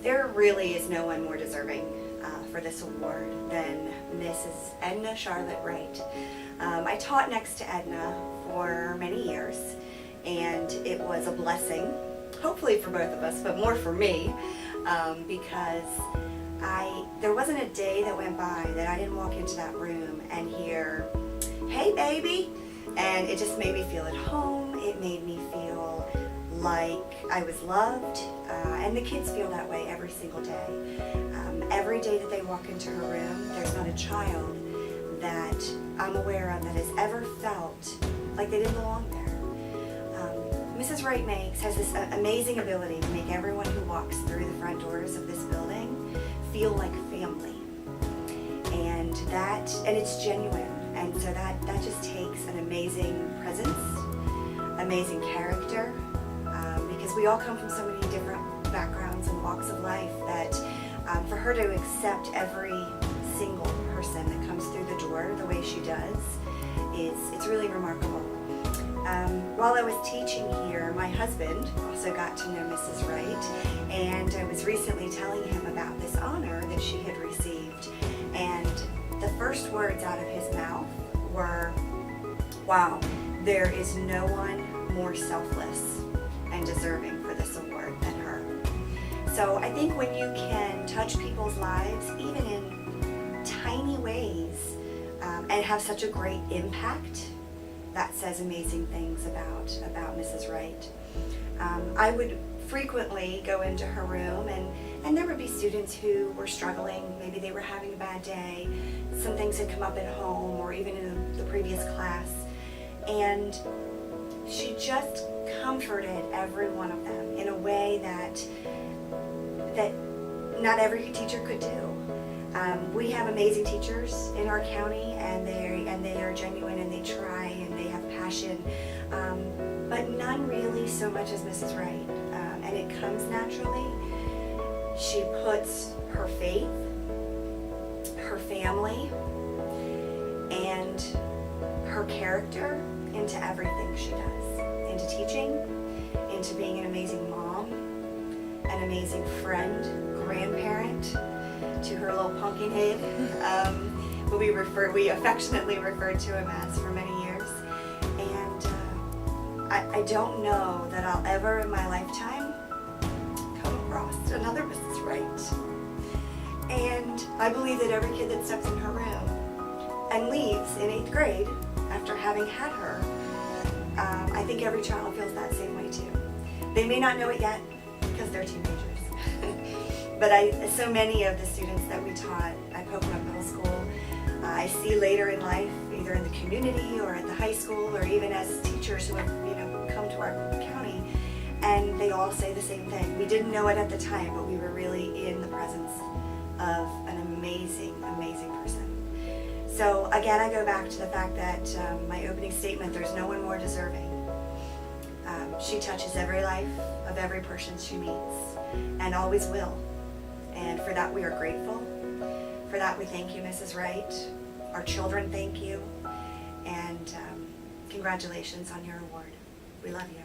There really is no one more deserving for this award than Mrs. Edna Charlotte Wright. I taught next to Edna for many years, and it was a blessing, hopefully for both of us, but more for me, because there wasn't a day that went by that I didn't walk into that room and hear, "Hey baby," and it just made me feel at home. It made me feel like I was loved, and the kids feel that way every single day. Every day that they walk into her room, there's not a child that I'm aware of that has ever felt like they didn't belong there. Mrs. Wright has this amazing ability to make everyone who walks through the front doors of this building feel like family, and it's genuine, and so that just takes an amazing presence, amazing character, because we all come from so many different backgrounds and walks of life that for her to accept every single person that comes through the door the way she does, it's really remarkable. While I was teaching here, my husband also got to know Mrs. Wright, and I was recently telling him about this honor that she had received, and the first words out of his mouth were, "Wow, there is no one more selfless and deserving for this award than her." So I think when you can touch people's lives, even in tiny ways, and have such a great impact, that says amazing things about Mrs. Wright. I would frequently go into her room, and there would be students who were struggling. Maybe they were having a bad day. Some things had come up at home or even in the previous class. And she just comforted every one of them in a way that not every teacher could do. We have amazing teachers in our county, and they are genuine, and they try, and they have passion, but none really so much as Mrs. Wright, and it comes naturally. She puts her faith, her family, and her character into everything she does, into teaching, into being an amazing mom, an amazing friend, grandparent to her little pumpkin head, who we affectionately referred to him as for many years. And I don't know that I'll ever in my lifetime come across another Mrs. Wright. And I believe that every kid that steps in her room and leaves in 8th grade after having had her, I think every child feels that same way too. They may not know it yet because they're teenagers. But so many of the students that we taught at Pocono Middle School, I see later in life, either in the community or at the high school, or even as teachers who have come to our county, and they all say the same thing. We didn't know it at the time, but we were really in the presence of an amazing, amazing person. So again, I go back to the fact that my opening statement, there's no one more deserving. She touches every life of every person she meets, and always will. And for that we are grateful. For that we thank you, Mrs. Wright. Our children thank you. And congratulations on your award. We love you.